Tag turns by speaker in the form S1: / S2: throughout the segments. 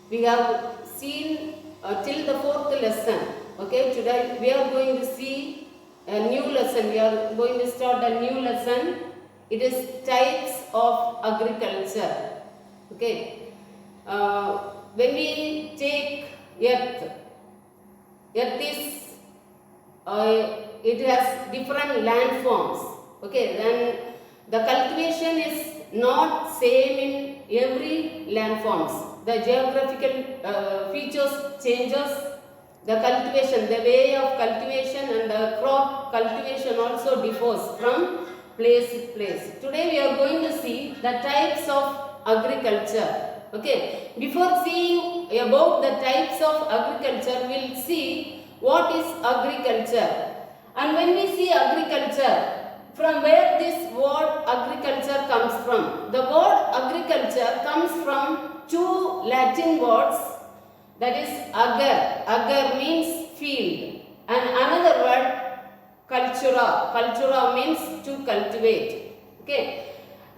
S1: We have seen till the fourth lesson. Okay, today we are going to see a new lesson. We are going to start a new lesson. It is types of agriculture. Okay, when we take earth, earth is it has different landforms. Okay, then the cultivation is not same in every landforms. The geographical features changes. The cultivation, the way of cultivation and the crop cultivation also differs from place to place. Today we are going to see the types of agriculture. Okay, before seeing about the types of agriculture, we'll see what is agriculture. And when we see agriculture, from where this word agriculture comes from? The word agriculture comes from two Latin words, that is ager. Ager means field, and another word cultura. Cultura means to cultivate. Okay,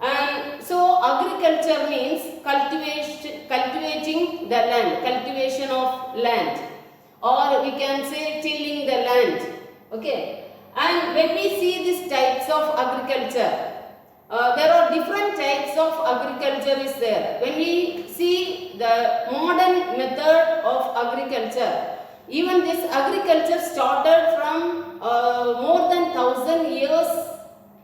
S1: and so agriculture means cultivating the land, cultivation of land, or we can say tilling the land. Okay, and when we see these types of agriculture, there are different types of agriculture is there. When we see the modern method of agriculture, even this agriculture started from more than 1,000 years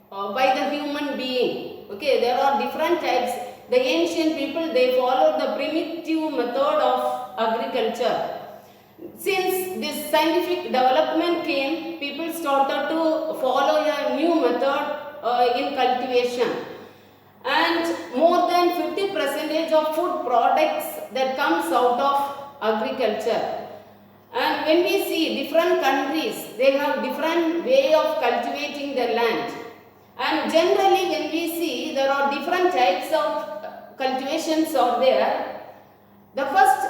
S1: by the human being. Okay, there are different types. The ancient people, they followed the primitive method of agriculture. Since this scientific development came, people started to follow a new method in cultivation, and more than 50% of food products that comes out of agriculture. And when we see different countries, they have different way of cultivating their land, and generally when we see there are different types of cultivations are there. The first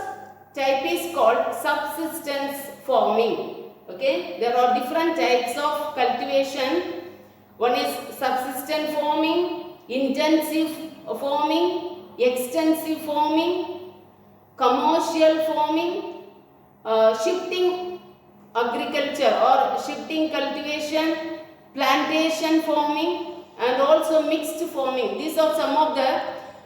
S1: type is called subsistence farming. Okay, there are different types of cultivation. One is subsistence farming, intensive farming, extensive farming, commercial farming, shifting agriculture or shifting cultivation, plantation farming, and also mixed farming. These are some of the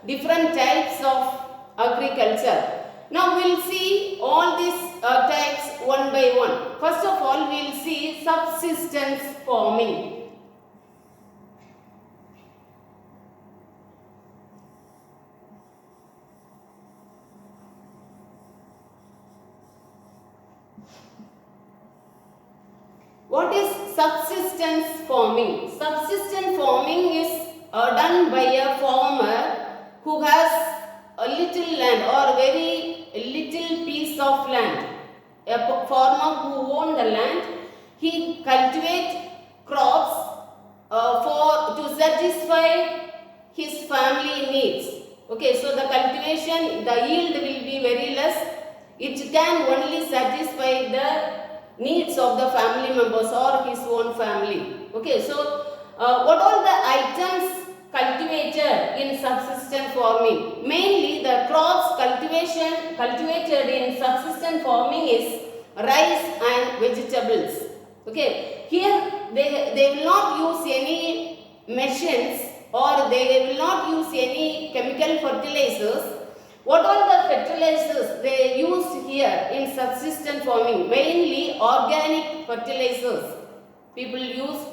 S1: different types of agriculture. Now we will see all these types one by one. First of all, we will see subsistence farming. What is subsistence farming? Subsistence farming is done by a farmer who has a little land or very little piece of land. A farmer who owns the land, he cultivates crops to satisfy his family needs. Okay, so the cultivation, the yield will be very less. It can only satisfy the needs of the family members or his own family. Okay, so what all the items cultivated in subsistence farming? Mainly the crops cultivated in subsistence farming is rice and vegetables. Okay, here they will not use any machines or they will not use any chemical fertilizers. What all the fertilizers they use here in subsistence farming? Mainly organic fertilizers people use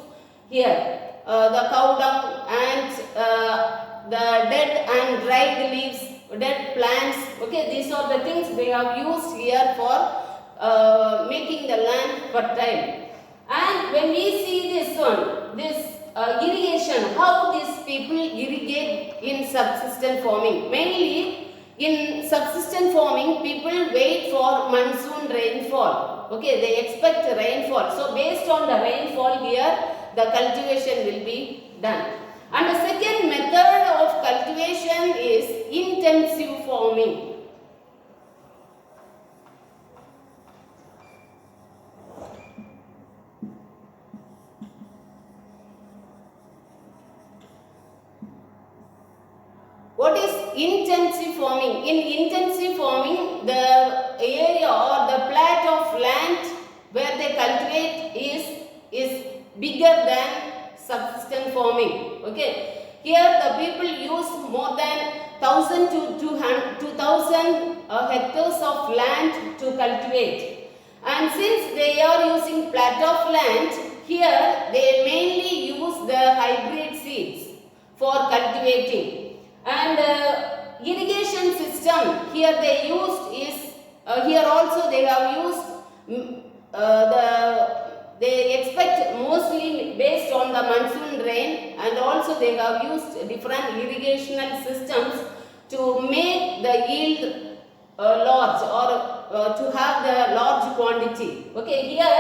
S1: here. The cow dung and the dead and dried leaves, dead plants. Okay, these are the things they have used here for making the land fertile. And when we see this one, this irrigation, how these people irrigate in subsistence farming? Mainly in subsistence farming, people wait for monsoon rainfall. Okay, they expect rainfall. So based on the rainfall here, the cultivation will be done. And the second method of cultivation is intensive farming. What is intensive intensive farming. In intensive farming, the area or the plat of land where they cultivate is bigger than subsistence farming. Okay. Here the people use more than 1000 to 2000 hectares of land to cultivate. And since they are using plat of land, here they mainly use the hybrid seeds for cultivating. And irrigation system here they used is, here also they have used they expect mostly based on the monsoon rain, and also they have used different irrigational systems to make the yield large, or to have the large quantity. Okay, here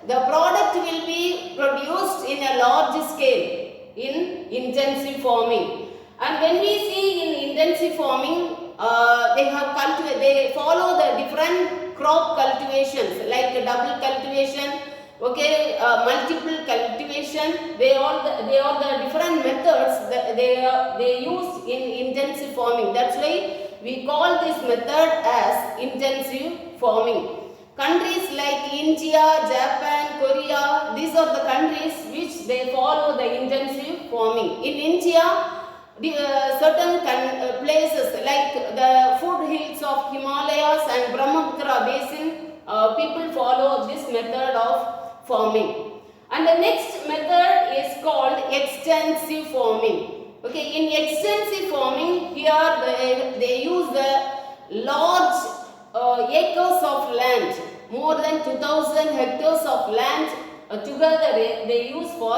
S1: the product will be produced in a large scale in intensive farming. And when we see in intensive farming, they follow the different crop cultivations like double cultivation, okay, multiple cultivation. They are the different methods that they use in intensive farming. That's why we call this method as intensive farming. Countries like India, Japan, Korea, these are the countries which they follow the intensive farming. In India, certain places like the foothills of Himalayas and Brahmaputra basin, people follow this method of farming. And the next method is called extensive farming. Okay, in extensive farming, here they use the large acres of land, more than 2000 hectares of land together they use for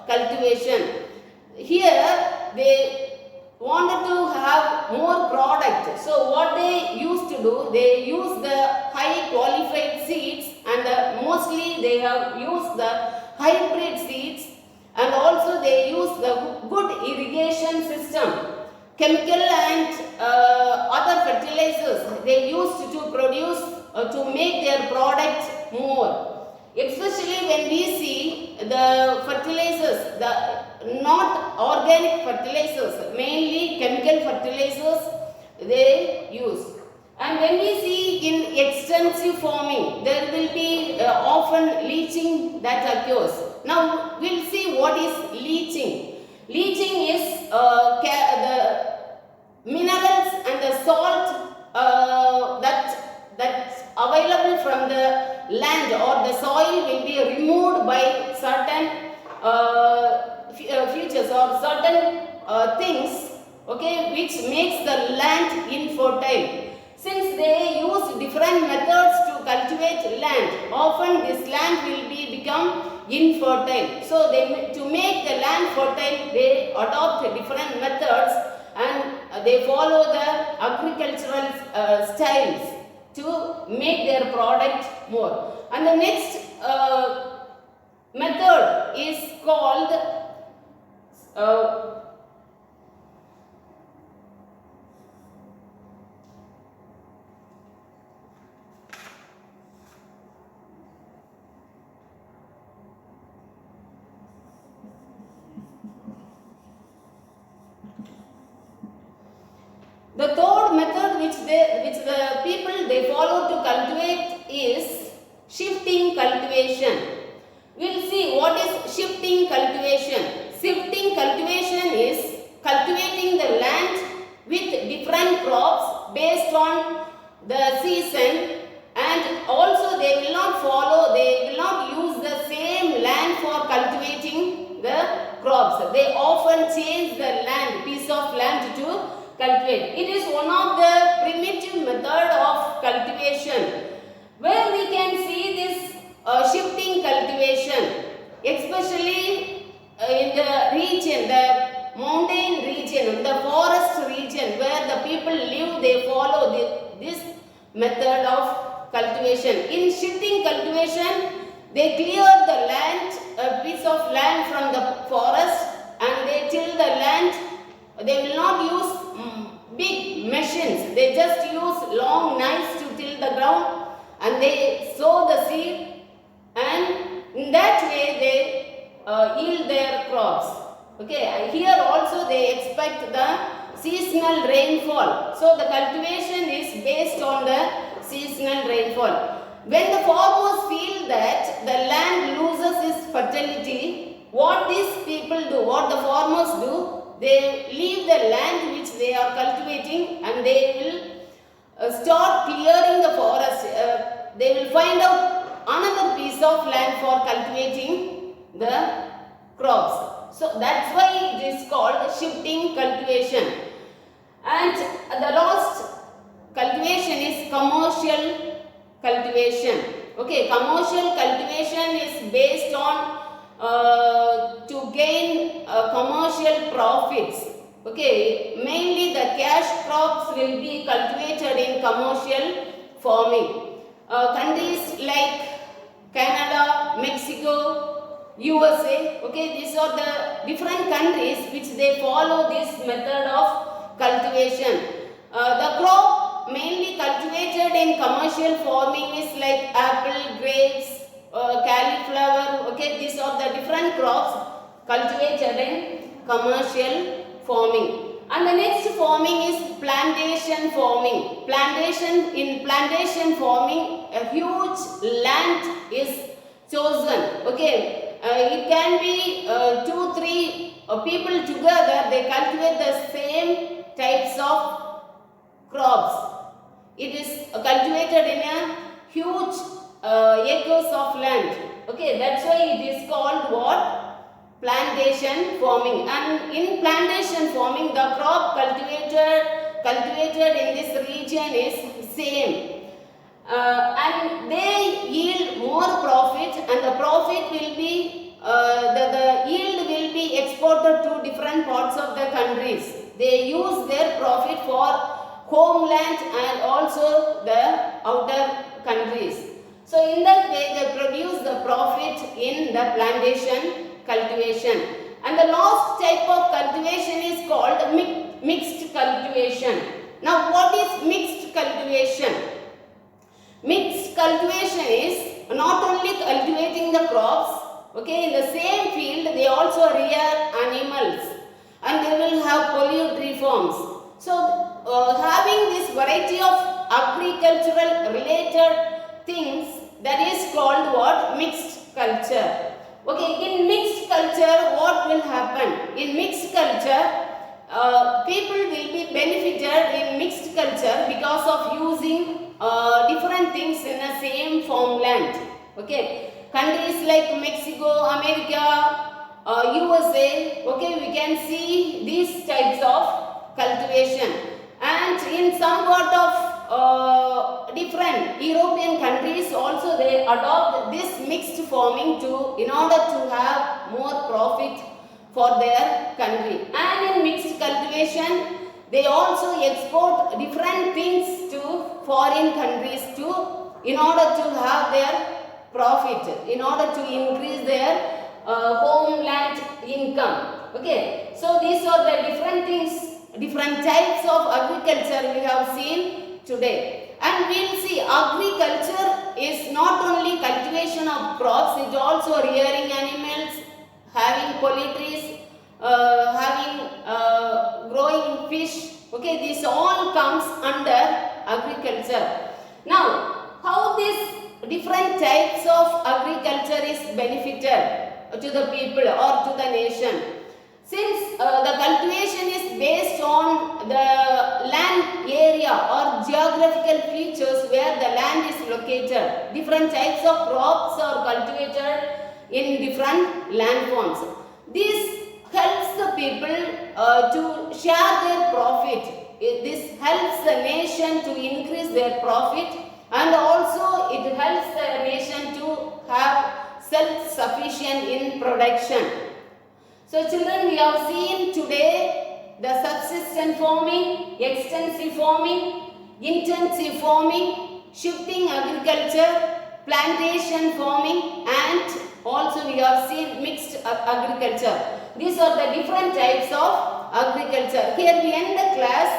S1: cultivation. Here they wanted to have more product. So what they used to do, they use the high qualified seeds, and mostly they have used the hybrid seeds, and also they use the good irrigation system. Chemical and other fertilizers they used to produce to make their product more. Especially when we see the fertilizers, the not organic fertilizers, mainly chemical fertilizers they use. And when we see in extensive farming, there will be often leaching that occurs. Now we'll see what is leaching. Leaching is the minerals and the salt that's available from the land or the soil will be removed by certain features or certain things, okay, which makes the land infertile. Since they use different methods to cultivate land, often this land will become infertile. So to make the land fertile, they adopt different methods, and they follow the agricultural styles to make their product more. And the next method is called the third method which the people they follow to cultivate is shifting cultivation. We'll see what is shifting cultivation. Shifting cultivation is cultivating the land with different crops based on the season, and also they will not use the same land for cultivating the crops. They often change the piece of land to cultivate. It is one of the primitive method of cultivation where we can see this shifting cultivation, especially in the region, the mountain region, the forest region where the people live, they follow this method of cultivation. In shifting cultivation, they clear the land, a piece of land from the forest, and they till the land. They will not use big machines. They just use long knives to till the ground, and they sow the seed, and in that way they yield their crops. Okay, here also they expect the seasonal rainfall. So the cultivation is based on the seasonal rainfall. When the farmers feel that the land loses its fertility, what these people do, what the farmers do, they leave the land which they are cultivating and they will start clearing the forest. They will find out another piece of land for cultivating the crops. So that's why it is called shifting cultivation. And the last cultivation is commercial cultivation. Okay, commercial cultivation is based on to gain commercial profits. Okay, mainly the cash crops will be cultivated in commercial farming. Countries like Canada, Mexico, USA, okay, these are the different countries which they follow this method of cultivation. The crop mainly cultivated in commercial farming is like apple, grapes, cauliflower, okay, these are the different crops cultivated in commercial farming. And the next farming is plantation farming. In plantation farming, a huge land is chosen. Okay, it can be 2-3 people together. They cultivate the same types of crops. It is cultivated in a huge acres of land. Okay, that's why it is called what? Plantation farming. And in plantation farming, the crop cultivated in this region is same. And they yield more profit, and the profit will be the yield will be exported to different parts of the countries. They use their profit for homeland and also the outer countries. So in that way they produce the profit in the plantation cultivation. And the last type of cultivation is called mixed cultivation. Now what is mixed cultivation? Mixed cultivation is not only cultivating the crops, okay, in the same field they also rear animals and they will have poultry farms. So having this variety of agricultural related things, that is called what? Mixed culture. Okay, in mixed culture what will happen? In mixed culture, people will be benefited in mixed culture because of using different things in the same farmland. Okay, countries like Mexico, America, USA, okay, we can see these types of cultivation. And in somewhat of different European countries also they adopt this mixed farming in order to have more profit for their country. And in mixed cultivation they also export different things to foreign countries in order to have their profit, in order to increase their homeland income. Okay, so these are the different things, different types of agriculture we have seen today. And we will see agriculture is not only cultivation of crops, it also rearing animals, having poultry, having growing fish. Okay, this all comes under agriculture. Now, how these different types of agriculture is benefited to the people or to the nation? Since the cultivation is based on the land area or geographical features where the land is located, different types of crops are cultivated in different land forms. This helps the people to share their profit. This helps the nation to increase their profit, and also it helps the nation to have self-sufficient in production. So children, we have seen today the subsistence farming, extensive farming, intensive farming, shifting agriculture, plantation farming, and also we have seen mixed agriculture. These are the different types of agriculture. Here we end the class.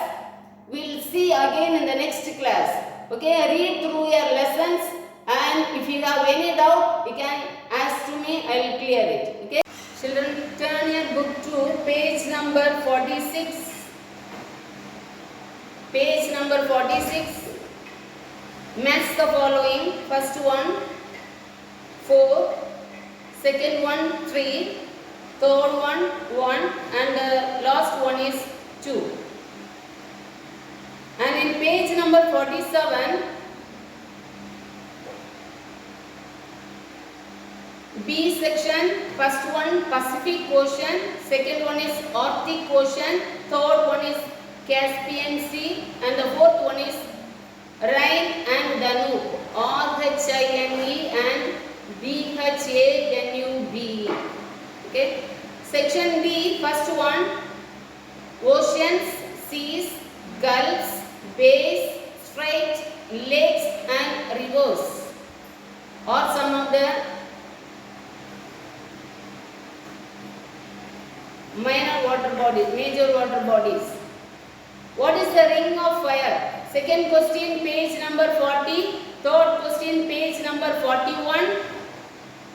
S1: We will see again in the next class. Okay, read through your lessons, and if you have any doubt, you can ask to me, I will clear it. Okay. Children, turn your book to page number 46. Page number 46. Match the following. First one 4, second one 3, third one 1, and the last one is 2. And in page number 47, B section, first one Pacific Ocean, second one is Arctic Ocean, third one is Caspian Sea, and the fourth one is Rhine and Danube, R-H-I-N-E and B-H-A-N-U-B-E. Okay. Section B, first one, oceans, seas, gulfs, bays, straits, lakes and rivers, or some of the minor water bodies, major water bodies. What is the ring of fire? Second question, page number 40. Third question, page number 41.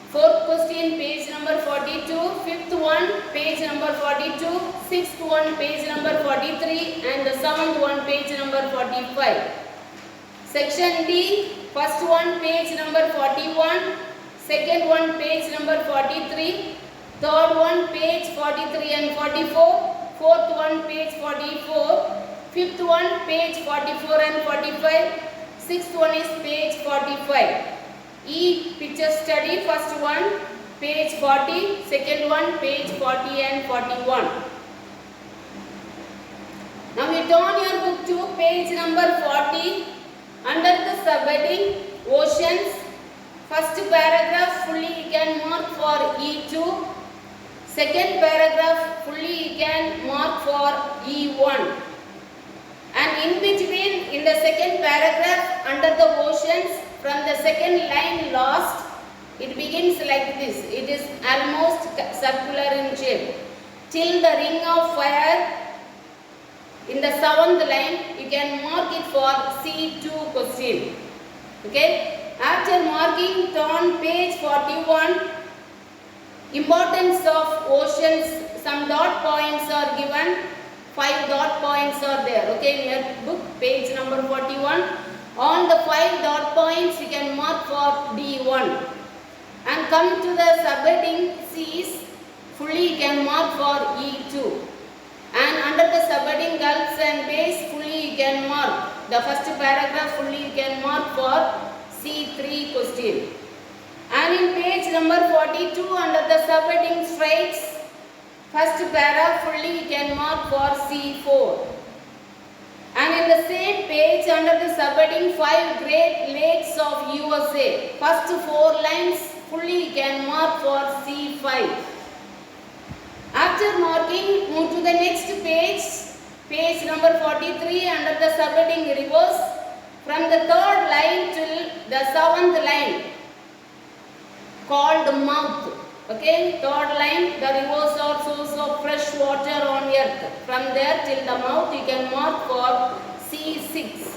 S1: Fourth question, page number 42. Fifth one, page number 42. Sixth one, page number 43. And the seventh one, page number 45. Section D, first one, page number 41. Second one, page number 43. Third one, page 43 and 44. Fourth one, page 44. Fifth one, page 44 and 45. Sixth one is page 45. E picture study, first one, page 40. Second one, page 40 and 41. Now you turn your book to page number 40. Under the subheading, oceans. First paragraph, fully you can mark for E2. Second paragraph, fully you can mark for E1. And in between, in the second paragraph, under the oceans, from the second line last, it begins like this. It is almost circular in shape. Till the ring of fire, in the seventh line, you can mark it for C2 question. Okay. After marking, turn page 41. Importance of oceans, some dot points are given. 5 dot points are there. Okay, in your book, page number 41. On the 5 dot points, you can mark for D1. And come to the subheading seas, fully you can mark for E2. And under the subheading gulfs and bays, fully you can mark. The first paragraph, fully you can mark for C3 question. And in page number 42, under the subheading straits, first para, fully you can mark for C4. And in the same page, under the subheading 5 Great Lakes of USA, first 4 lines, fully you can mark for C5. After marking, move to the next page, page number 43, under the subheading rivers, from the 3rd line till the 7th line, called mouth. Okay, 3rd line, the rivers are source of fresh water on earth. From there till the mouth, you can mark for C6.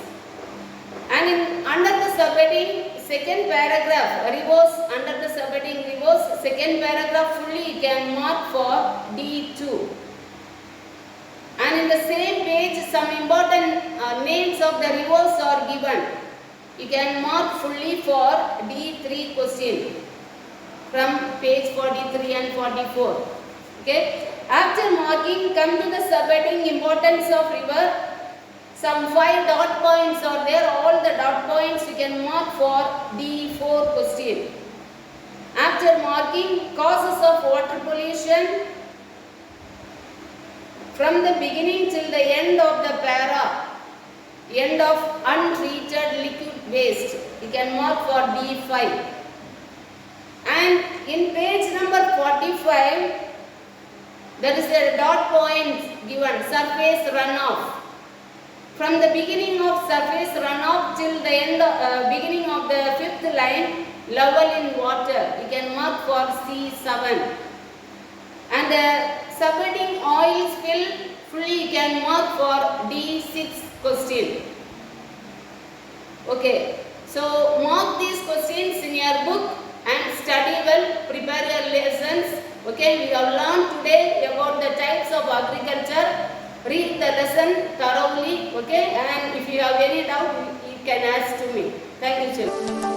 S1: And under the subheading, second paragraph, rivers, under the subheading rivers, second paragraph, fully you can mark for D2. And in the same page, some important names of the rivers are given. You can mark fully for D3 question from page 43 and 44. Okay. After marking, come to the subheading importance of river. Some 5 dot points are there. All the dot points you can mark for D4 question. After marking, causes of water pollution, from the beginning till the end of the para, end of untreated liquid waste, you can mark for D5. And in page number 45, there is a dot point given, surface runoff. From the beginning of surface runoff till the end, beginning of the 5th line, level in water, you can mark for C7. And the subheading oil spill, fully you can mark for D6 question. Okay, so mark these questions in your book and study well, prepare your lessons. Okay, we have learned today about the types of agriculture. read the lesson thoroughly, okay, and if you have any doubt you can ask to me. Thank you children.